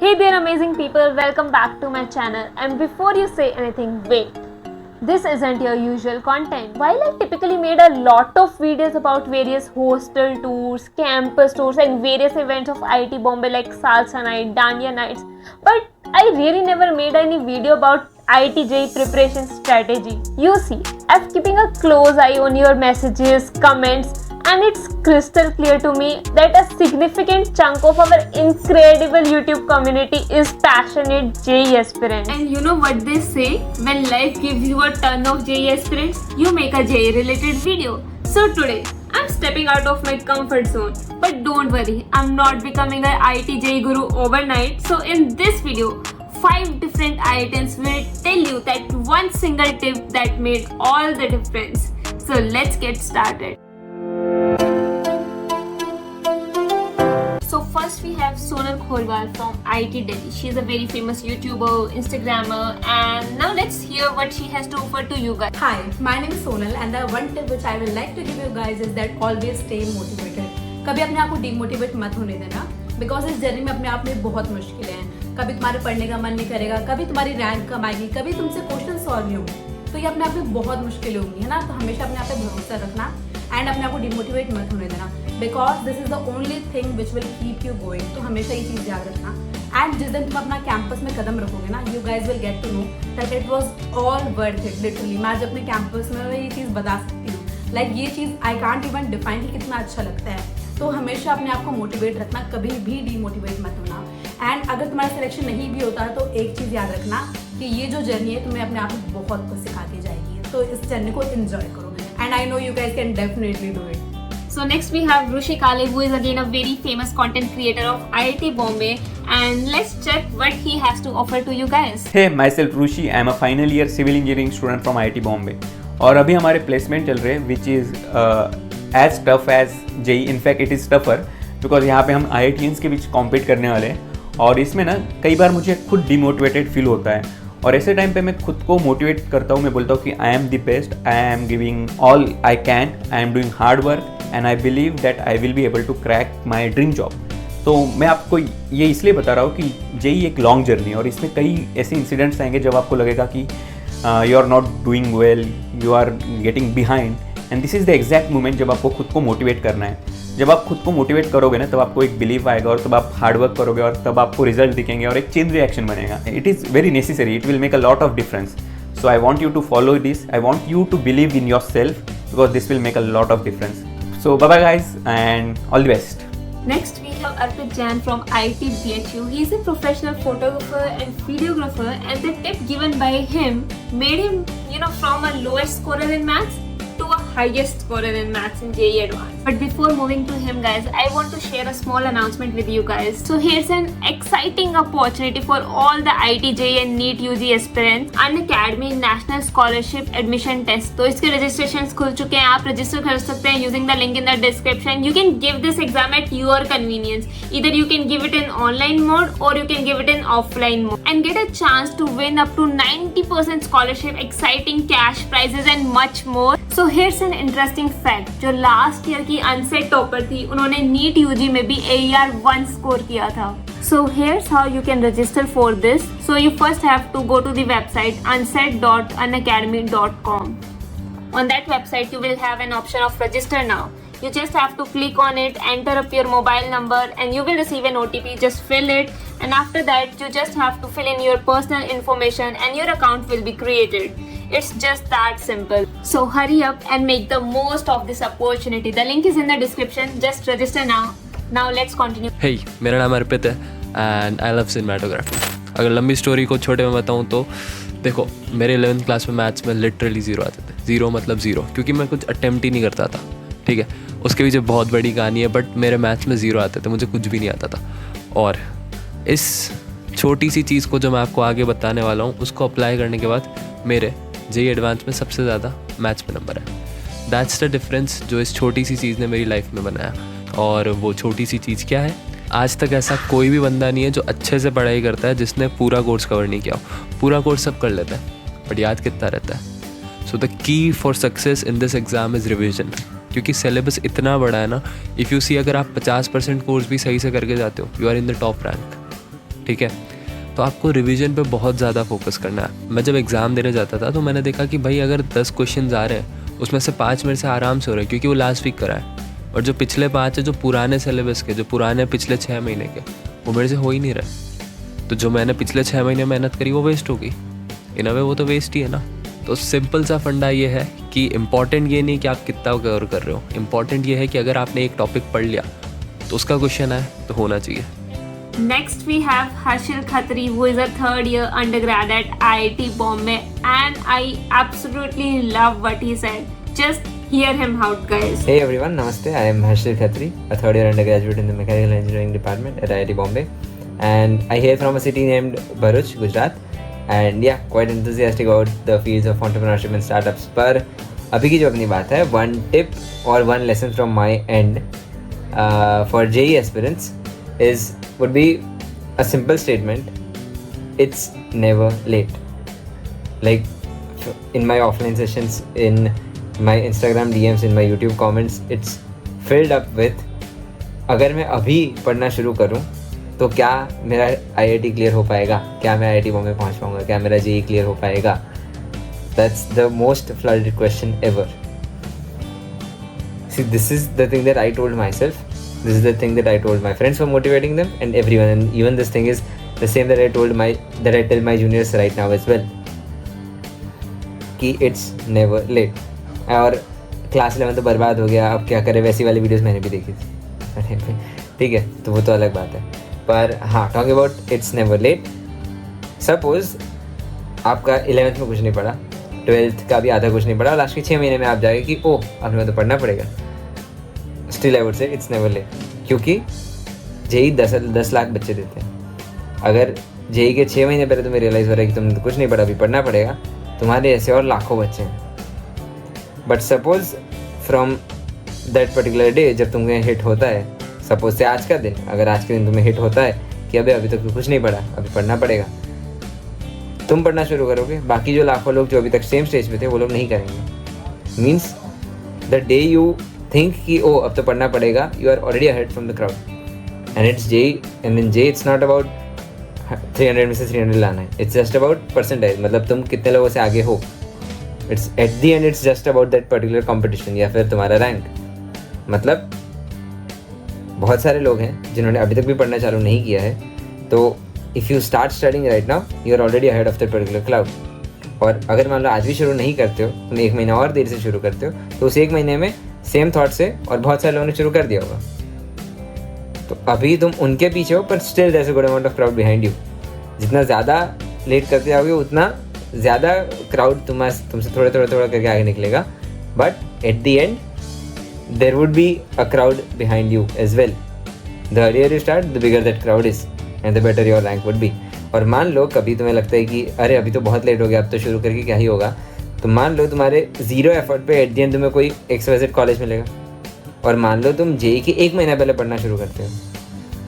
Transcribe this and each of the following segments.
Hey there amazing people, welcome back to my channel, and before you say anything, wait. This isn't your usual content. While I typically made a lot of videos about various hostel tours, campus tours and various events of IIT Bombay like Salsa Night, Dandiya Nights, but I really never made any video about IIT JEE preparation strategy. You see, I'm keeping a close eye on your messages, comments, and it's crystal clear to me that a significant chunk of our incredible YouTube community is passionate JEE aspirants. And you know what they say? When life gives you a ton of JEE aspirants, you make a JEE related video. So today, I'm stepping out of my comfort zone. But don't worry, I'm not becoming an IIT JEE guru overnight. So in this video, 5 different IITians will tell you that one single tip that made all the difference. So let's get started. So first we have Sonal Kholwal from IIT Delhi. She is a very famous YouTuber, Instagrammer, and now let's hear what she has to offer to you guys. Hi, my name is Sonal and the one tip which I will like to give you guys is that always stay motivated. कभी अपने आप को demotivate मत होने देना because इस journey में अपने आप में बहुत मुश्किलें हैं. कभी तुम्हारे पढ़ने का मन नहीं करेगा, कभी तुम्हारी रैंक कम आएगी, कभी तुमसे क्वेश्चन सॉल्व नहीं होंगे, तो ये अपने आप में बहुत मुश्किलें होंगी, है ना. तो हमेशा अपने आप पे भरोसा रखना एंड अपने आप को डिमोटिवेट मत होने देना because this is the only thing which will keep you going. तो हमेशा ये चीज़ याद रखना. एंड जिस दिन तुम अपना कैंपस में कदम रखोगे ना, you guys will get to know that it was all worth it. Literally मैं आज अपने कैंपस में ये चीज़ बता सकती हूँ. लाइक ये चीज़ आई कांट इवन डिफाइन कि कितना अच्छा लगता है. तो हमेशा अपने आप को मोटिवेट रखना, कभी भी डीमोटिवेट मत होना. एंड अगर तुम्हारा सिलेक्शन नहीं भी होता है तो एक चीज़ याद रखना कि ये जो जर्नी है तुम्हें अपने आप में बहुत कुछ सिखा के जाएगी. तो इस जर्नी को एंजॉय करो and I know you guys can definitely do it. So next we have Rushi Kale, who is again a very famous content creator of IIT Bombay, and let's check what he has to offer to you guys. Hey, myself Rushi. I am a final year civil engineering student from IIT Bombay. और अभी हमारे placement चल रहे हैं which is as tough as JEE. In fact it is tougher because यहाँ पे हम IITians के बीच compete करने वाले हैं. और इसमें ना कई बार मुझे खुद डिमोटिवेटेड फील होता है, और ऐसे टाइम पे मैं खुद को मोटिवेट करता हूँ. मैं बोलता हूँ कि I am the best, I am giving all I can, I am doing hard work and I believe that I will be able to crack my dream job. तो मैं आपको ये इसलिए बता रहा हूँ कि JEE एक लॉन्ग जर्नी है और इसमें कई ऐसे इंसिडेंट्स आएंगे जब आपको लगेगा कि you are not doing well, you are getting behind, and this is the exact moment जब आपको खुद को मोटिवेट करना है. जब आप खुद को मोटिवेट करोगे ना, तब आपको एक बिलीव आएगा और तब आप हार्ड वर्क करोगे और तब आपको रिजल्ट दिखेंगे और एक चेन रिएक्शन बनेगा. It is very necessary, it will make a lot of difference. So I want you to follow this, I want you to believe in yourself because this will make a lot of difference. So bye bye guys and all the best. Next we have Arpit Jain from IIT BHU. He is a professional photographer and videographer, and the tip given by him made him, from a lowest scorer in maths to a highest scorer in maths in JEE Advanced. But before moving to him guys, I want to share a small announcement with you guys. So here's an exciting opportunity for all the IIT JEE and NEET UG aspirants. Unacademy National Scholarship Admission Test. तो इसके registrations खुल चुके हैं, आप register कर सकते हैं using the link in the description. You can give this exam at your convenience. Either you can give it in online mode or you can give it in offline mode and get a chance to win up to 90% scholarship, exciting cash prizes and much more. So here's an interesting fact. जो last year की unset topper थी, उन्होंने NEET UG में भी AER 1 score किया था. So here's how you can register for this. So you first have to go to the website unset.unacademy.com. On that website you will have an option of register now. You just have to click on it, enter up your mobile number and you will receive an OTP. Just fill it and after that you just have to fill in your personal information and your account will be created. It's just that simple. So hurry up and make the most of this opportunity. The link is in the description. Just register now. Now let's continue. Hey, मेरा नाम अर्पित है and I love cinematography. अगर लंबी story को छोटे में बताऊँ तो देखो, मेरे 11th क्लास में मैथ्स में लिटरली 0 आते थे. 0 मतलब 0, क्योंकि मैं कुछ अटेम्प्ट ही नहीं करता था. ठीक है, उसके पीछे बहुत बड़ी कहानी है, बट मेरे मैथ्स में 0 आते थे, मुझे कुछ भी नहीं आता था. और इस छोटी सी चीज़ को जो मैं आपको आगे बताने वाला हूँ, उसको अप्लाई करने के बाद मेरे JEE एडवांस में सबसे ज़्यादा मैथ्स में नंबर है. दैट्स द डिफरेंस जो इस छोटी सी चीज़ ने मेरी लाइफ में बनाया. और वो छोटी सी चीज़ क्या है? आज तक ऐसा कोई भी बंदा नहीं है जो अच्छे से पढ़ाई करता है जिसने पूरा कोर्स कवर नहीं किया हो. पूरा कोर्स सब कर लेते हैं बट याद कितना रहता है. So the key for success in this exam is revision. क्योंकि सिलेबस इतना बड़ा है ना, इफ़ यू सी अगर आप 50% कोर्स भी सही से करके जाते हो, you are in the top rank. ठीक है। तो आपको रिवीजन पे बहुत ज़्यादा फोकस करना है। मैं जब एग्ज़ाम देने जाता था तो मैंने देखा कि भाई अगर 10 क्वेश्चन आ रहे हैं उसमें से 5 मेरे से आराम से हो रहे हैं क्योंकि वो लास्ट वीक करा है, और जो पिछले 5 है जो पुराने सिलेबस के, जो पुराने पिछले 6 महीने के, वो मेरे से हो ही नहीं रहे। तो जो मैंने पिछले 6 महीने मेहनत करी वो वेस्ट होगी। इन अ वे वो तो वेस्ट ही है ना। तो सिंपल सा फंडा ये है कि इम्पॉर्टेंट ये नहीं कि आप कितना कवर कर रहे हो, इम्पॉर्टेंट ये है कि अगर आपने एक टॉपिक पढ़ लिया तो उसका क्वेश्चन है तो होना चाहिए। Next we have Harshil Khatri, who is a third year undergrad at IIT Bombay, and I absolutely love what he said. Just hear him out, guys. Hey everyone, Namaste. I am Harshil Khatri, a third year undergraduate in the Mechanical Engineering Department at IIT Bombay, and I hail from a city named Bharuch, Gujarat. And yeah, quite enthusiastic about the fields of entrepreneurship and startups. पर अभी की जो अपनी बात है, one tip or one lesson from my end for JEE aspirants would be a simple statement: it's never late. Like in my offline sessions, in my Instagram DMs, in my YouTube comments, it's filled up with अगर मैं अभी पढ़ना शुरू करूँ तो क्या मेरा IIT clear हो पाएगा, क्या मैं IIT बॉम्बे पहुँच पाऊँगा, क्या मेरा JEE क्लियर हो पाएगा. That's the most flooded question ever. See, this is the thing that I told myself. This is the thing that I told my friends for motivating them and everyone. And even this thing is the same that I tell my juniors right now as well. कि it's never late. और class 11 तो बर्बाद हो गया, अब क्या करें, वैसी वाली वीडियोस मैंने भी देखी थी. ठीक है, तो वो तो अलग बात है. पर हाँ, talking about it's never late. Suppose आपका 11th में कुछ नहीं पढ़ा, 12th का भी आधा कुछ नहीं पढ़ा, लास्ट के 6 महीने में आप जाएंगे कि ओह अब हमें तो पढ़ना पड़ेगा. Still I would say it's never late, क्योंकि जेई 10 लाख बच्चे देते हैं. अगर जेई के 6 महीने पहले तुम्हें रियलाइज़ हो रहा है कि तुमने कुछ नहीं पढ़ा, अभी पढ़ना पड़ेगा, तुम्हारे ऐसे और लाखों बच्चे हैं. But suppose from that particular day जब तुम्हें हिट होता है, सपोज से आज का दिन, अगर आज के दिन तुम्हें हिट होता है कि अभी तक तो कुछ नहीं पढ़ा, अभी पढ़ना पड़ेगा, तुम पढ़ना शुरू करोगे. बाकी जो लाखों लोग जो अभी तक सेम स्टेज पे थे वो लोग नहीं करेंगे. Means the day you think कि ओ अब तो पढ़ना पड़ेगा, you are already ahead from the crowd. And it's JEE, and in JEE it's not about 300 में से 300 लाना है. इट्स जस्ट अबाउट परसेंटेज, मतलब तुम कितने लोगों से आगे हो. It's eight the and it's just about that particular competition या फिर तुम्हारा रैंक. मतलब बहुत सारे लोग हैं जिन्होंने अभी तक भी पढ़ना चालू नहीं किया है. तो if you start studying right now, you are already ahead of that particular crowd. और अगर मान लो आज भी शुरू नहीं करते हो, तुम 1 महीना और देर से शुरू करते हो, तो उस 1 महीने में सेम थॉट से और बहुत सारे लोगों ने शुरू कर दिया होगा. तो अभी तुम उनके पीछे हो, पर still there is a good amount of crowd behind you. जितना ज़्यादा लेट करते जाओगे उतना ज़्यादा क्राउड तुमसे थोड़ा करके आगे निकलेगा. But at the end there would be a crowd behind you as well. The earlier you start, the bigger that crowd is and the better your rank would be. और मान लो कभी तुम्हें लगता है कि अरे अभी तो बहुत लेट हो गया, अब तो शुरू करके क्या ही होगा, तो मान लो तुम्हारे 0 एफर्ट पे एट द एंड तुम्हें कोई XYZ कॉलेज मिलेगा. और मान लो तुम जेई के 1 महीना पहले पढ़ना शुरू करते हो,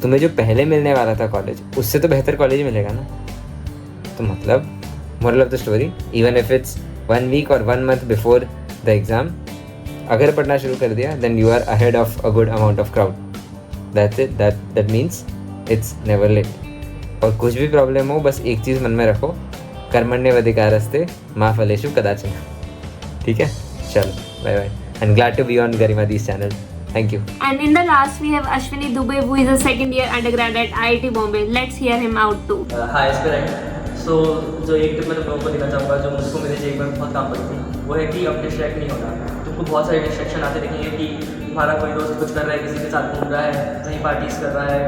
तुम्हें जो पहले मिलने वाला था कॉलेज, उससे तो बेहतर कॉलेज मिलेगा ना. तो मतलब moral of the story, even if it's 1 week और 1 मंथ बिफोर द एग्ज़ाम, अगर पढ़ना शुरू कर दिया, then you are ahead of a good amount of crowd. That's it, that means it's never late. और कुछ भी प्रॉब्लम हो, बस एक चीज़ मन में रखो, कर्मण्येवाधिकारस्ते मा फलेषु कदाचन. ठीक है, चलो bye bye. And glad to be on गरिमादी's channel. Thank you. And in the last we have Ashwini Dubey, who is a second year undergrad at IIT Bombay. Let's hear him out too. Hi aspirant. सो जो एक tip मैं तुम लोगों को देना चाहूँगा जो मुझको मेरे जेई में बहुत काम करती है, वो है कि अब डिस्ट्रैक्ट नहीं होना. तुमको बहुत सारे डिस्ट्रैक्शन आते देखेंगे कि तुम्हारा कोई दोस्त कुछ कर रहा है, किसी के साथ घूम रहा है, कहीं पार्टीज कर रहा है,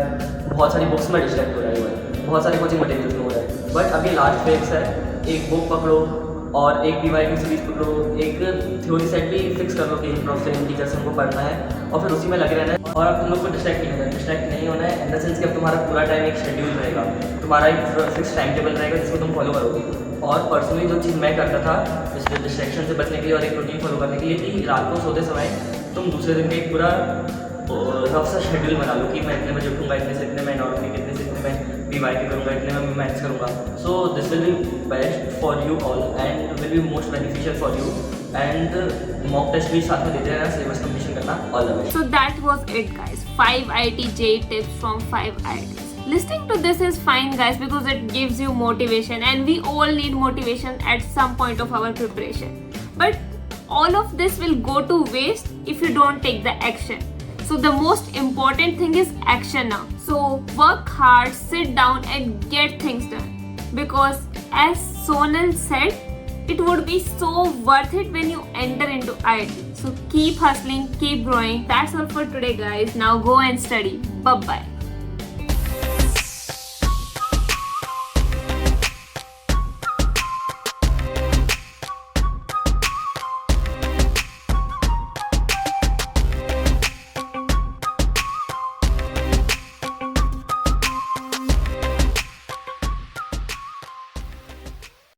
बहुत सारी बुक्स में डिस्ट्रैक्ट हो रहा है, बहुत सारी कोचिंग मटेरियल्स में हो रहा है. बट अभी लास्ट फेज है, एक बुक पकड़ो और एक PY की सीरीज पकड़ो, एक थ्योरी सेट भी फिक्स कर लो कि प्रोफेसर टीचर से हमको पढ़ना है, और फिर उसी में लगे रहना है. और अब तुम लोग को डिस्ट्रैक्ट नहीं होना है इन द सेंस कि अब तुम्हारा पूरा टाइम एक शेड्यूल रहेगा, तुम्हारा एक फिक्स टाइम टेबल रहेगा जिसको तुम फॉलो करोगे. और पर्सनली जो चीज़ मैं करता था इस डिस्ट्रैक्शन से बचने के लिए और एक रूटीन फॉलो करने के लिए, कि रात को सोते समय तुम दूसरे दिन का एक पूरा रफ सा शेड्यूल बना लो कि मैं इतने बजे उठूँगा, इतने से इतने मैं नॉर्मली, कितने से इतने मैं PY के करूँगा, इतने में मैं मैथ्स करूँगा. So this will be best for you all and will be most beneficial for you. And mock test भी साथ में देते रहना, सिलेबस कंप्लीशन करना. All the best. So that was it, guys. 5 IIT JEE tips from 5 IITs. Listening to this is fine, guys, because it gives you motivation, and we all need motivation at some point of our preparation. But all of this will go to waste if you don't take the action. So the most important thing is action now. So work hard, sit down and get things done. Because as Sonal said, it would be so worth it when you enter into IIT. So keep hustling, keep growing. That's all for today, guys. Now go and study. Bye-bye.